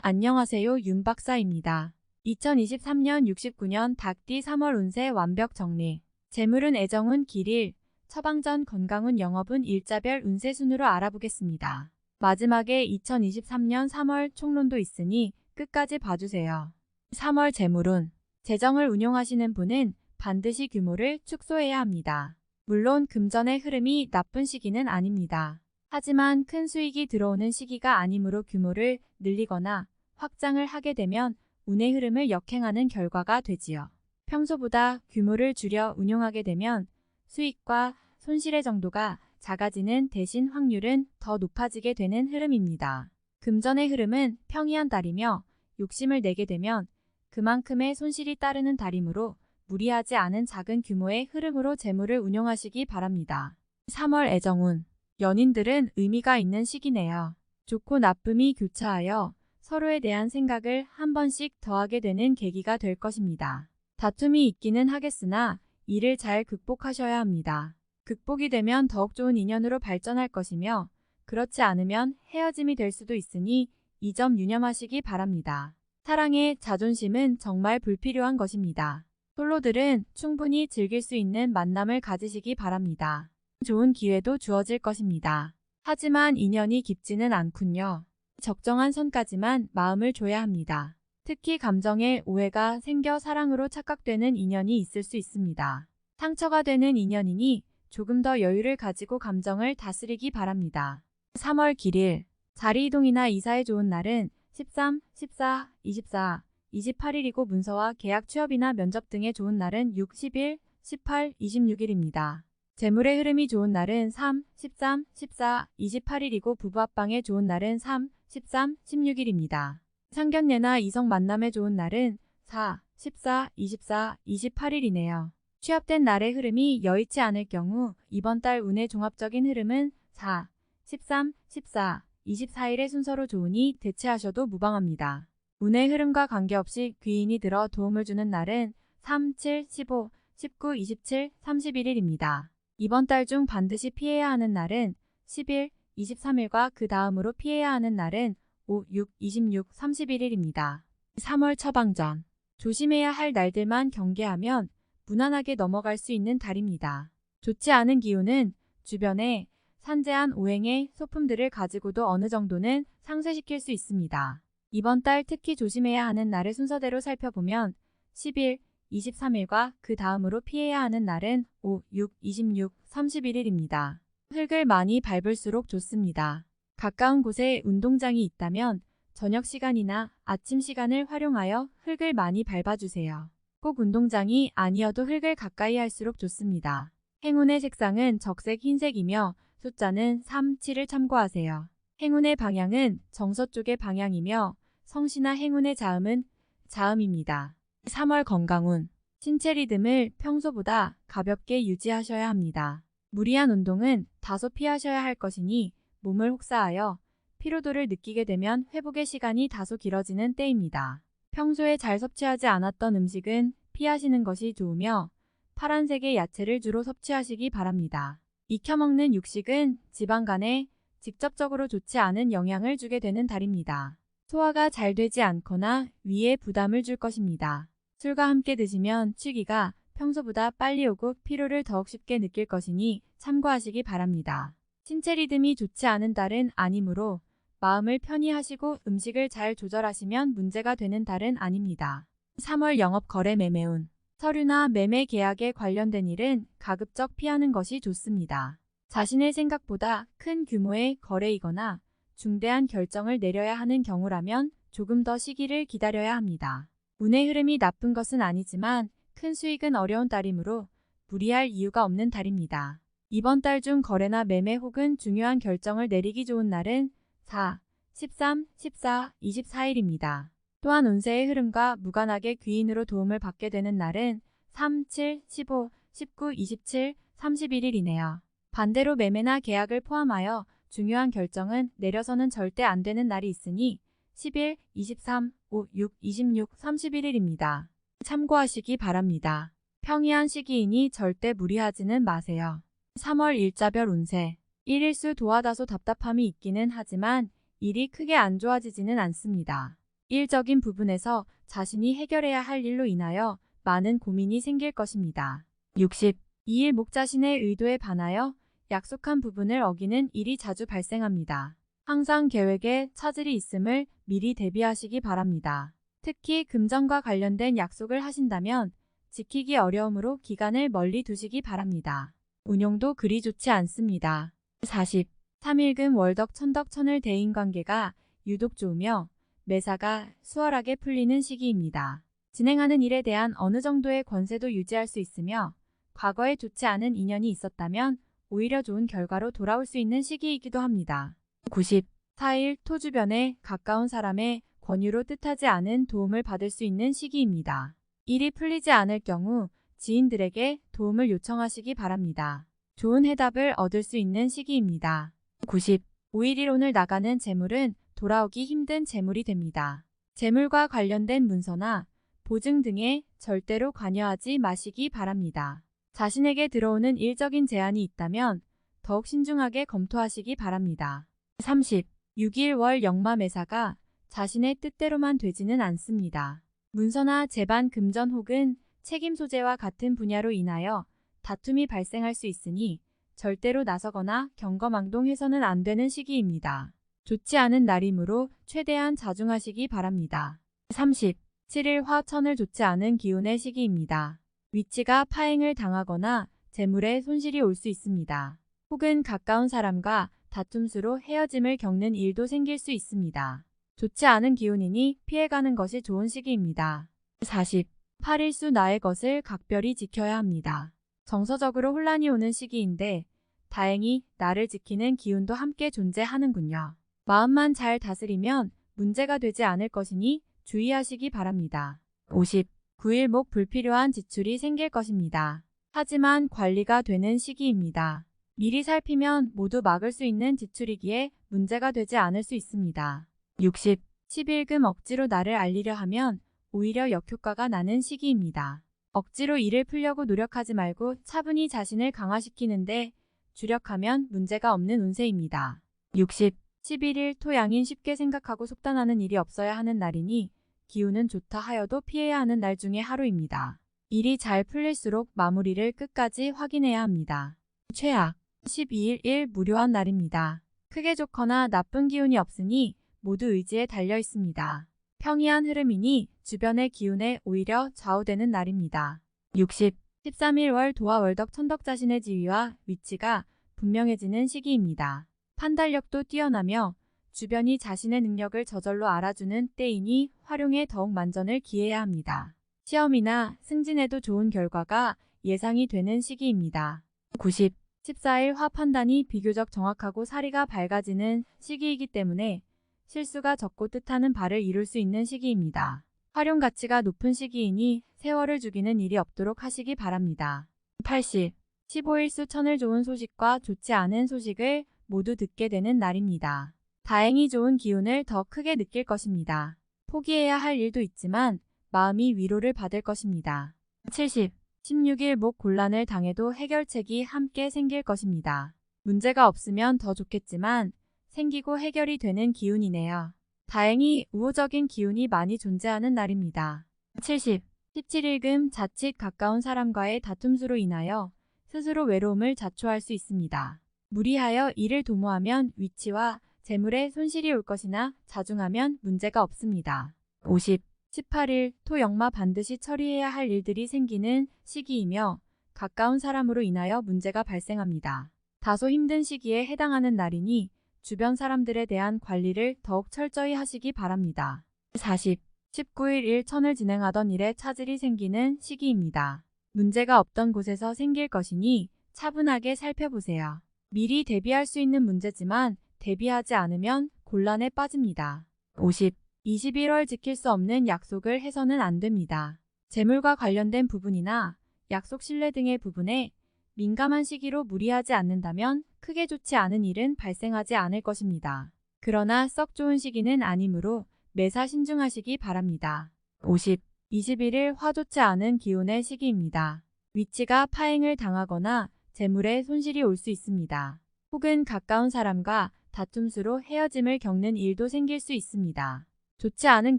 안녕하세요, 윤 박사입니다. 2023년 69년 닭띠 3월 운세 완벽 정리. 재물운 애정운 길일, 처방전 건강운 영업운 일자별 운세 순으로 알아보겠습니다. 마지막에 2023년 3월 총론도 있으니 끝까지 봐주세요. 3월 재물운. 재정을 운용하시는 분은 반드시 규모를 축소해야 합니다. 물론 금전의 흐름이 나쁜 시기는 아닙니다. 하지만 큰 수익이 들어오는 시기가 아니므로 규모를 늘리거나 확장을 하게 되면 운의 흐름을 역행하는 결과가 되지요. 평소보다 규모를 줄여 운용하게 되면 수익과 손실의 정도가 작아지는 대신 확률은 더 높아지게 되는 흐름입니다. 금전의 흐름은 평이한 달이며 욕심을 내게 되면 그만큼의 손실이 따르는 달이므로 무리하지 않은 작은 규모의 흐름으로 재물을 운용하시기 바랍니다. 3월 애정운. 연인들은 의미가 있는 시기네요. 좋고 나쁨이 교차하여 서로에 대한 생각을 한 번씩 더하게 되는 계기가 될 것입니다. 다툼이 있기는 하겠으나 이를 잘 극복하셔야 합니다. 극복이 되면 더욱 좋은 인연으로 발전할 것이며 그렇지 않으면 헤어짐이 될 수도 있으니 이 점 유념하시기 바랍니다. 사랑의 자존심은 정말 불필요한 것입니다. 솔로들은 충분히 즐길 수 있는 만남을 가지시기 바랍니다. 좋은 기회도 주어질 것입니다. 하지만 인연이 깊지는 않군요. 적정한 선까지만 마음을 줘야 합니다. 특히 감정에 오해가 생겨 사랑으로 착각되는 인연이 있을 수 있습니다. 상처가 되는 인연이니 조금 더 여유를 가지고 감정을 다스리기 바랍니다. 3월 길일. 자리 이동이나 이사에 좋은 날은 13, 14, 24, 28일이고 문서와 계약 취업이나 면접 등에 좋은 날은 6, 11, 18, 26일입니다. 재물의 흐름이 좋은 날은 3, 13, 14, 28일이고 부부 합방에 좋은 날은 3, 13, 16일입니다. 상견례나 이성 만남에 좋은 날은 4, 14, 24, 28일이네요. 취업된 날의 흐름이 여의치 않을 경우 이번 달 운의 종합적인 흐름은 4, 13, 14, 24일의 순서로 좋으니 대체하셔도 무방합니다. 운의 흐름과 관계없이 귀인이 들어 도움을 주는 날은 3, 7, 15, 19, 27, 31일입니다. 이번 달 중 반드시 피해야 하는 날은 10일, 23일과 그 다음으로 피해야 하는 날은 5, 6, 26, 31일입니다. 3월 처방전. 조심해야 할 날들만 경계하면 무난하게 넘어갈 수 있는 달입니다. 좋지 않은 기운은 주변에 산재한 오행의 소품들을 가지고도 어느 정도는 상쇄시킬 수 있습니다. 이번 달 특히 조심해야 하는 날을 순서대로 살펴보면 10일, 23일과 그 다음으로 피해야 하는 날은 5, 6, 26, 31일입니다. 흙을 많이 밟을수록 좋습니다. 가까운 곳에 운동장이 있다면 저녁 시간이나 아침 시간을 활용하여 흙을 많이 밟아주세요. 꼭 운동장이 아니어도 흙을 가까이 할수록 좋습니다. 행운의 색상은 적색 흰색이며 숫자는 3, 7을 참고하세요. 행운의 방향은 정서쪽의 방향이며 성씨나 행운의 자음은 자음입니다. 3월 건강운. 신체 리듬을 평소보다 가볍게 유지하셔야 합니다. 무리한 운동은 다소 피하셔야 할 것이니 몸을 혹사하여 피로도를 느끼게 되면 회복의 시간이 다소 길어지는 때입니다. 평소에 잘 섭취하지 않았던 음식은 피하시는 것이 좋으며 파란색의 야채를 주로 섭취하시기 바랍니다. 익혀먹는 육식은 지방간에 직접적으로 좋지 않은 영향을 주게 되는 달입니다. 소화가 잘 되지 않거나 위에 부담을 줄 것입니다. 술과 함께 드시면 취기가 평소보다 빨리 오고 피로를 더욱 쉽게 느낄 것이니 참고하시기 바랍니다. 신체 리듬이 좋지 않은 달은 아니므로 마음을 편히 하시고 음식을 잘 조절하시면 문제가 되는 달은 아닙니다. 3월 영업 거래 매매운. 서류나 매매 계약에 관련된 일은 가급적 피하는 것이 좋습니다. 자신의 생각보다 큰 규모의 거래이거나 중대한 결정을 내려야 하는 경우라면 조금 더 시기를 기다려야 합니다. 운의 흐름이 나쁜 것은 아니지만 큰 수익은 어려운 달이므로 무리할 이유가 없는 달입니다. 이번 달 중 거래나 매매 혹은 중요한 결정을 내리기 좋은 날은 4, 13, 14, 24일입니다. 또한 운세의 흐름과 무관하게 귀인으로 도움을 받게 되는 날은 3, 7, 15, 19, 27, 31일이네요. 반대로 매매나 계약을 포함하여 중요한 결정은 내려서는 절대 안 되는 날이 있으니 10일, 23, 5, 6, 26, 31일입니다. 참고하시기 바랍니다. 평이한 시기이니 절대 무리하지는 마세요. 3월 일자별 운세. 일일수 도와 다소 답답함이 있기는 하지만 일이 크게 안 좋아지지는 않습니다. 일적인 부분에서 자신이 해결해야 할 일로 인하여 많은 고민이 생길 것입니다. 60. 이 일 목 자신의 의도에 반하여 약속한 부분을 어기는 일이 자주 발생합니다. 항상 계획에 차질이 있음을 미리 대비하시기 바랍니다. 특히 금전과 관련된 약속을 하신다면 지키기 어려우므로 기간을 멀리 두시기 바랍니다. 운용도 그리 좋지 않습니다. 40. 3일금 월덕 천덕 천을 대인관계가 유독 좋으며 매사가 수월하게 풀리는 시기입니다. 진행하는 일에 대한 어느 정도의 권세도 유지할 수 있으며 과거에 좋지 않은 인연이 있었다면 오히려 좋은 결과로 돌아올 수 있는 시기이기도 합니다. 90. 4일 토 주변에 가까운 사람의 권유로 뜻하지 않은 도움을 받을 수 있는 시기입니다. 일이 풀리지 않을 경우 지인들에게 도움을 요청하시기 바랍니다. 좋은 해답을 얻을 수 있는 시기입니다. 90. 5일 나가는 재물은 돌아오기 힘든 재물이 됩니다. 재물과 관련된 문서나 보증 등에 절대로 관여하지 마시기 바랍니다. 자신에게 들어오는 일적인 제안이 있다면 더욱 신중하게 검토하시기 바랍니다. 30. 6일 월 역마매사가 자신의 뜻대로만 되지는 않습니다. 문서나 재반 금전 혹은 책임 소재와 같은 분야로 인하여 다툼이 발생할 수 있으니 절대로 나서거나 경거망동해서는 안 되는 시기입니다. 좋지 않은 날이므로 최대한 자중하시기 바랍니다. 30. 7일 화천을 좋지 않은 기운의 시기입니다. 위치가 파행을 당하거나 재물에 손실이 올 수 있습니다. 혹은 가까운 사람과 다툼수로 헤어짐을 겪는 일도 생길 수 있습니다. 좋지 않은 기운이니 피해가는 것이 좋은 시기입니다. 40. 8일수 나의 것을 각별히 지켜야 합니다. 정서적으로 혼란이 오는 시기인데 다행히 나를 지키는 기운도 함께 존재하는군요. 마음만 잘 다스리면 문제가 되지 않을 것이니 주의하시기 바랍니다. 50. 9일 목 불필요한 지출이 생길 것입니다. 하지만 관리가 되는 시기입니다. 미리 살피면 모두 막을 수 있는 지출이기에 문제가 되지 않을 수 있습니다. 60. 11금 억지로 나를 알리려 하면 오히려 역효과가 나는 시기입니다. 억지로 일을 풀려고 노력하지 말고 차분히 자신을 강화시키는데 주력하면 문제가 없는 운세입니다. 60. 11일 토양인 쉽게 생각하고 속단하는 일이 없어야 하는 날이니 기운은 좋다 하여도 피해야 하는 날 중에 하루입니다. 일이 잘 풀릴수록 마무리를 끝까지 확인해야 합니다. 최악 12일 일 무료한 날입니다. 크게 좋거나 나쁜 기운이 없으니 모두 의지에 달려 있습니다. 평이한 흐름이니 주변의 기운에 오히려 좌우되는 날입니다. 60. 13일 월 도화 월덕 천덕 자신의 지위와 위치가 분명해지는 시기입니다. 판단력도 뛰어나며 주변이 자신의 능력을 저절로 알아주는 때이니 활용에 더욱 만전을 기해야 합니다. 시험이나 승진에도 좋은 결과가 예상이 되는 시기입니다. 90. 14일 화 판단이 비교적 정확하고 사리가 밝아지는 시기이기 때문에 실수가 적고 뜻하는 바를 이룰 수 있는 시기입니다. 활용 가치가 높은 시기이니 세월을 죽이는 일이 없도록 하시기 바랍니다. 80. 15일수 천을 좋은 소식과 좋지 않은 소식을 모두 듣게 되는 날입니다. 다행히 좋은 기운을 더 크게 느낄 것입니다. 포기해야 할 일도 있지만 마음이 위로를 받을 것입니다. 70. 16일 목 곤란을 당해도 해결책이 함께 생길 것입니다. 문제가 없으면 더 좋겠지만 생기고 해결이 되는 기운이네요. 다행히 우호적인 기운이 많이 존재하는 날입니다. 70. 17일금 자칫 가까운 사람과의 다툼수로 인하여 스스로 외로움을 자초할 수 있습니다. 무리하여 일을 도모하면 위치와 재물에 손실이 올 것이나 자중하면 문제가 없습니다. 50. 18일 토 역마 반드시 처리해야 할 일들이 생기는 시기이며 가까운 사람으로 인하여 문제가 발생합니다. 다소 힘든 시기에 해당하는 날이니 주변 사람들에 대한 관리를 더욱 철저히 하시기 바랍니다. 40. 19일 일천을 진행하던 일에 차질이 생기는 시기입니다. 문제가 없던 곳에서 생길 것이니 차분하게 살펴보세요. 미리 대비할 수 있는 문제지만 대비하지 않으면 곤란에 빠집니다. 50. 21월 지킬 수 없는 약속을 해서는 안 됩니다. 재물과 관련된 부분이나 약속 신뢰 등의 부분에 민감한 시기로 무리하지 않는다면 크게 좋지 않은 일은 발생하지 않을 것입니다. 그러나 썩 좋은 시기는 아니므로 매사 신중하시기 바랍니다. 50. 21일 화 좋지 않은 기운의 시기입니다. 위치가 파행을 당하거나 재물에 손실이 올 수 있습니다. 혹은 가까운 사람과 다툼수로 헤어짐을 겪는 일도 생길 수 있습니다. 좋지 않은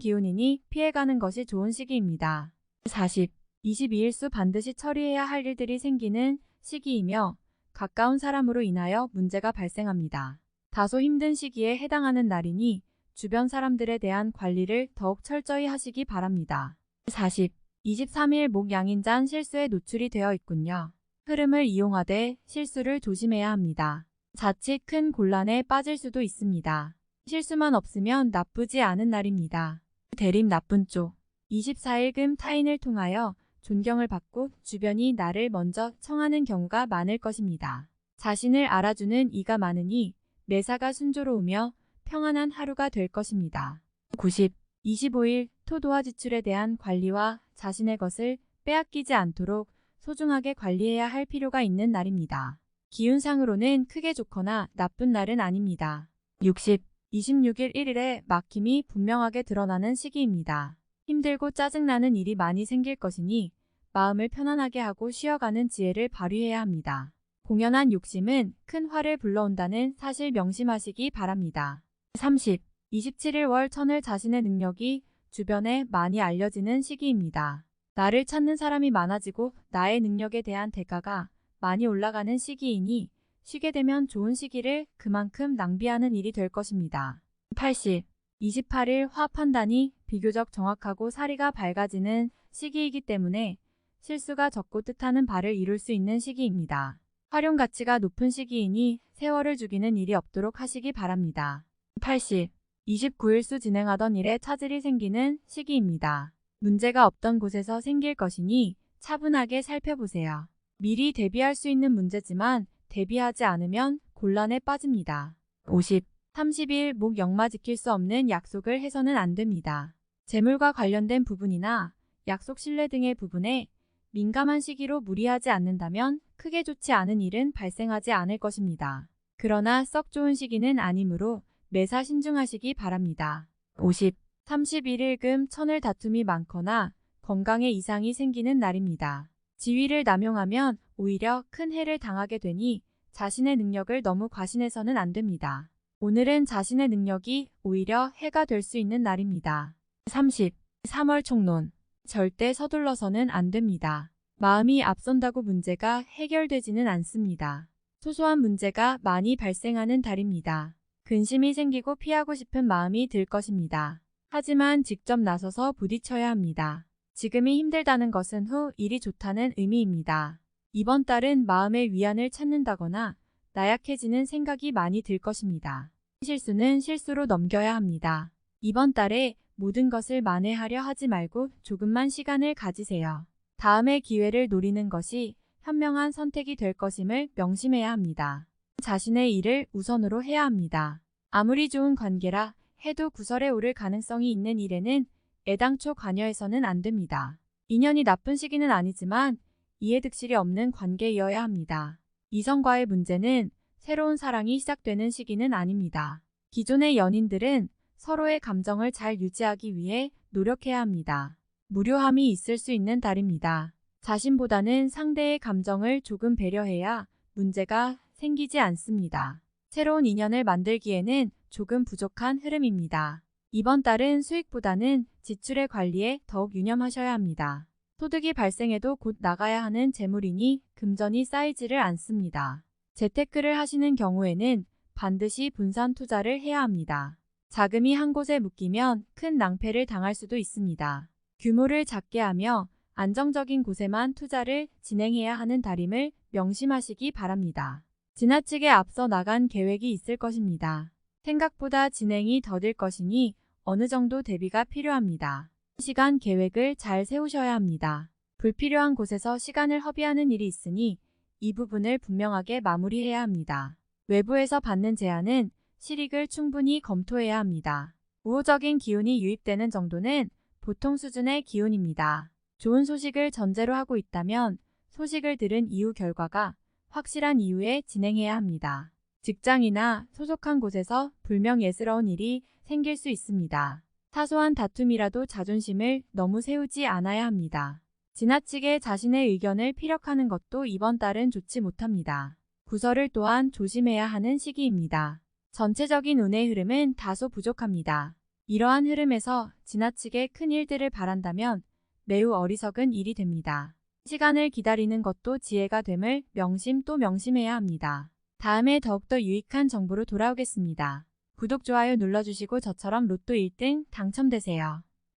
기운이니 피해가는 것이 좋은 시기입니다. 40. 22일수 반드시 처리해야 할 일들이 생기는 시기이며 가까운 사람으로 인하여 문제가 발생합니다. 다소 힘든 시기에 해당하는 날이니 주변 사람들에 대한 관리를 더욱 철저히 하시기 바랍니다. 40. 23일 목양인잔 실수에 노출이 되어 있군요. 흐름을 이용하되 실수를 조심해야 합니다. 자칫 큰 곤란에 빠질 수도 있습니다. 실수만 없으면 나쁘지 않은 날입니다. 대립 나쁜 쪽. 24일 금 타인을 통하여 존경을 받고 주변이 나를 먼저 청하는 경우가 많을 것입니다. 자신을 알아주는 이가 많으니 매사가 순조로우며 평안한 하루가 될 것입니다. 90. 25일 토도와 지출에 대한 관리와 자신의 것을 빼앗기지 않도록 소중하게 관리해야 할 필요가 있는 날입니다. 기운상으로는 크게 좋거나 나쁜 날은 아닙니다. 60. 26일 1일에 막힘이 분명하게 드러나는 시기입니다. 힘들고 짜증나는 일이 많이 생길 것이니 마음을 편안하게 하고 쉬어가는 지혜를 발휘해야 합니다. 공연한 욕심은 큰 화를 불러온다는 사실 명심하시기 바랍니다. 30. 27일 월 천을 자신의 능력이 주변에 많이 알려지는 시기입니다. 나를 찾는 사람이 많아지고 나의 능력에 대한 대가가 많이 올라가는 시기이니 쉬게 되면 좋은 시기를 그만큼 낭비하는 일이 될 것입니다. 80. 28일 화 판단이 비교적 정확하고 사리가 밝아지는 시기이기 때문에 실수가 적고 뜻하는 바를 이룰 수 있는 시기입니다. 활용 가치가 높은 시기이니 세월을 죽이는 일이 없도록 하시기 바랍니다. 80. 29일수 진행하던 일에 차질이 생기는 시기입니다. 문제가 없던 곳에서 생길 것이니 차분하게 살펴보세요. 미리 대비할 수 있는 문제지만 대비하지 않으면 곤란에 빠집니다. 50. 30일 목 역마 지킬 수 없는 약속을 해서는 안 됩니다. 재물과 관련된 부분이나 약속 신뢰 등의 부분에 민감한 시기로 무리하지 않는다면 크게 좋지 않은 일은 발생하지 않을 것입니다. 그러나 썩 좋은 시기는 아니므로 매사 신중하시기 바랍니다. 50. 31일 금 천을 다툼이 많거나 건강에 이상이 생기는 날입니다. 지위를 남용하면 오히려 큰 해를 당하게 되니 자신의 능력을 너무 과신해서는 안 됩니다. 오늘은 자신의 능력이 오히려 해가 될 수 있는 날입니다. 30. 3월 총론. 절대 서둘러서는 안 됩니다. 마음이 앞선다고 문제가 해결되지는 않습니다. 소소한 문제가 많이 발생하는 달입니다. 근심이 생기고 피하고 싶은 마음이 들 것입니다. 하지만 직접 나서서 부딪혀야 합니다. 지금이 힘들다는 것은 후 일이 좋다는 의미입니다. 이번 달은 마음의 위안을 찾는다거나 나약해지는 생각이 많이 들 것입니다. 실수는 실수로 넘겨야 합니다. 이번 달에 모든 것을 만회하려 하지 말고 조금만 시간을 가지세요. 다음의 기회를 노리는 것이 현명한 선택이 될 것임을 명심해야 합니다. 자신의 일을 우선으로 해야 합니다. 아무리 좋은 관계라 해도 구설에 오를 가능성이 있는 일에는 애당초 관여해서는 안 됩니다. 인연이 나쁜 시기는 아니지만 이해득실이 없는 관계이어야 합니다. 이성과의 문제는 새로운 사랑이 시작되는 시기는 아닙니다. 기존의 연인들은 서로의 감정을 잘 유지하기 위해 노력해야 합니다. 무료함이 있을 수 있는 달입니다. 자신보다는 상대의 감정을 조금 배려해야 문제가 생기지 않습니다. 새로운 인연을 만들기에는 조금 부족한 흐름입니다. 이번 달은 수익보다는 지출의 관리에 더욱 유념하셔야 합니다. 소득이 발생해도 곧 나가야 하는 재물이니 금전이 쌓이지를 않습니다. 재테크를 하시는 경우에는 반드시 분산 투자를 해야 합니다. 자금이 한 곳에 묶이면 큰 낭패를 당할 수도 있습니다. 규모를 작게 하며 안정적인 곳에만 투자를 진행해야 하는 달임을 명심하시기 바랍니다. 지나치게 앞서 나간 계획이 있을 것입니다. 생각보다 진행이 더딜 것이니 어느 정도 대비가 필요합니다. 시간 계획을 잘 세우셔야 합니다. 불필요한 곳에서 시간을 허비하는 일이 있으니 이 부분을 분명하게 마무리해야 합니다. 외부에서 받는 제안은 실익을 충분히 검토해야 합니다. 우호적인 기운이 유입되는 정도는 보통 수준의 기운입니다. 좋은 소식을 전제로 하고 있다면 소식을 들은 이후 결과가 확실한 이후에 진행해야 합니다. 직장이나 소속한 곳에서 불명예스러운 일이 생길 수 있습니다. 사소한 다툼이라도 자존심을 너무 세우지 않아야 합니다. 지나치게 자신의 의견을 피력하는 것도 이번 달은 좋지 못합니다. 구설을 또한 조심해야 하는 시기입니다. 전체적인 운의 흐름은 다소 부족합니다. 이러한 흐름에서 지나치게 큰 일들을 바란다면 매우 어리석은 일이 됩니다. 시간을 기다리는 것도 지혜가 됨을 명심 또 명심해야 합니다. 다음에 더욱더 유익한 정보로 돌아오겠습니다. 구독, 좋아요 눌러주시고 저처럼 로또 1등 당첨되세요.